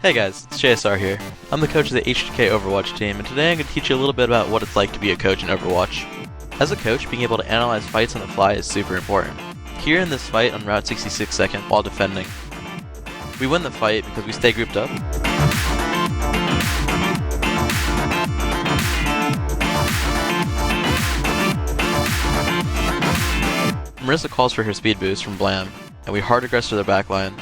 Hey guys, it's JSR here. I'm the coach of the H2K Overwatch team, and today I'm going to teach you a little bit about what it's like to be a coach in Overwatch. As a coach, being able to analyze fights on the fly is super important. Here in this fight on Route 66 second while defending, we win the fight because we stay grouped up. Marissa calls for her speed boost from Blam, and we hard aggress to their backline.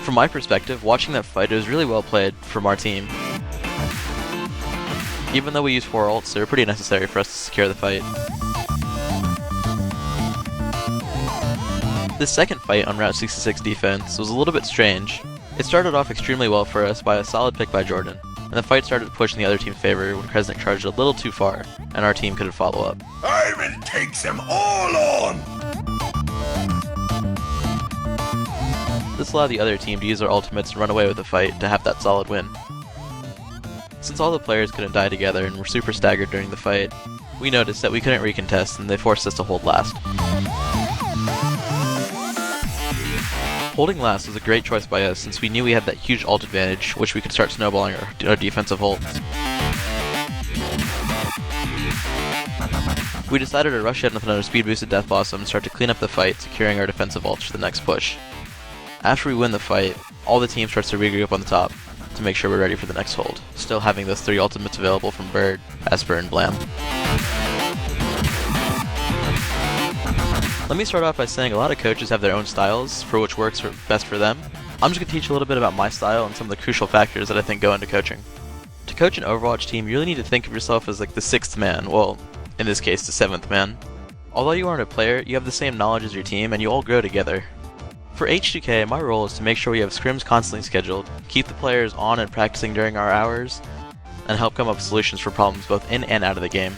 From my perspective, watching that fight, it was really well played from our team. Even though we used 4 ults, they were pretty necessary for us to secure the fight. This second fight on Route 66 defense was a little bit strange. It started off extremely well for us by a solid pick by Jordan, and the fight started to push in the other team's favor when Kresnik charged a little too far, and our team couldn't follow up. I will take them all on! This allowed the other team to use their ultimates and run away with the fight to have that solid win. Since all the players couldn't die together and were super staggered during the fight, we noticed that we couldn't recontest and they forced us to hold last. Holding last was a great choice by us since we knew we had that huge ult advantage, which we could start snowballing our defensive holds. We decided to rush in with another speed boosted Death Blossom and start to clean up the fight, securing our defensive ults for the next push. After we win the fight, all the team starts to regroup on the top to make sure we're ready for the next hold, still having those 3 ultimates available from Bird, Esper, and Blam. Let me start off by saying a lot of coaches have their own styles for which works best for them. I'm just going to teach you a little bit about my style and some of the crucial factors that I think go into coaching. To coach an Overwatch team, you really need to think of yourself as like the 6th man, well, in this case the 7th man. Although you aren't a player, you have the same knowledge as your team and you all grow together. For H2K, my role is to make sure we have scrims constantly scheduled, keep the players on and practicing during our hours, and help come up with solutions for problems both in and out of the game.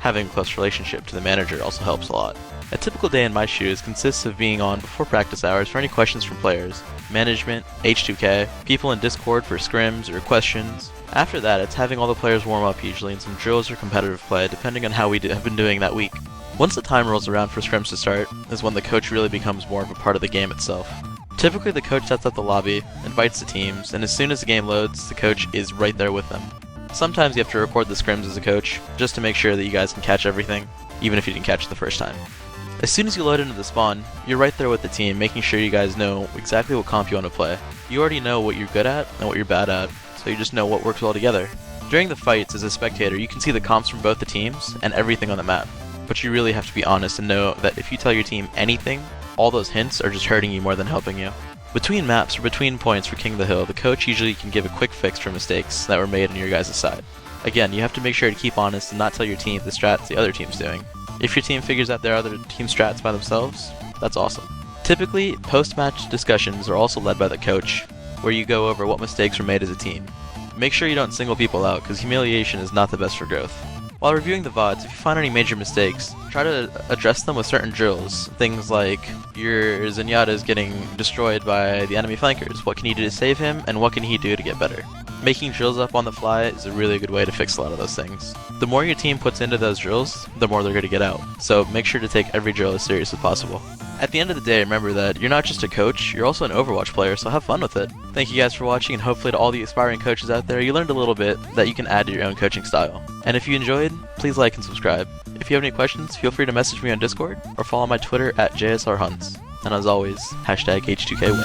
Having a close relationship to the manager also helps a lot. A typical day in my shoes consists of being on before practice hours for any questions from players, management, H2K, people in Discord for scrims or questions. After that, it's having all the players warm up usually in some drills or competitive play depending on how we have been doing that week. Once the time rolls around for scrims to start is when the coach really becomes more of a part of the game itself. Typically the coach sets up the lobby, invites the teams, and as soon as the game loads, the coach is right there with them. Sometimes you have to record the scrims as a coach, just to make sure that you guys can catch everything, even if you didn't catch it the first time. As soon as you load into the spawn, you're right there with the team, making sure you guys know exactly what comp you want to play. You already know what you're good at and what you're bad at, so you just know what works well together. During the fights, as a spectator, you can see the comps from both the teams and everything on the map. But you really have to be honest and know that if you tell your team anything, all those hints are just hurting you more than helping you. Between maps or between points for King of the Hill, the coach usually can give a quick fix for mistakes that were made on your guys' side. Again, you have to make sure to keep honest and not tell your team the strats the other team's doing. If your team figures out their other team strats by themselves, that's awesome. Typically, post-match discussions are also led by the coach, where you go over what mistakes were made as a team. Make sure you don't single people out, because humiliation is not the best for growth. While reviewing the VODs, if you find any major mistakes, try to address them with certain drills. Things like, your Zenyatta is getting destroyed by the enemy flankers. What can he do to save him, and what can he do to get better? Making drills up on the fly is a really good way to fix a lot of those things. The more your team puts into those drills, the more they're going to get out. So make sure to take every drill as serious as possible. At the end of the day, remember that you're not just a coach, you're also an Overwatch player, so have fun with it. Thank you guys for watching, and hopefully to all the aspiring coaches out there, you learned a little bit that you can add to your own coaching style. And if you enjoyed, please like and subscribe. If you have any questions, feel free to message me on Discord, or follow my Twitter at JSRHunts. And as always, hashtag H2K win.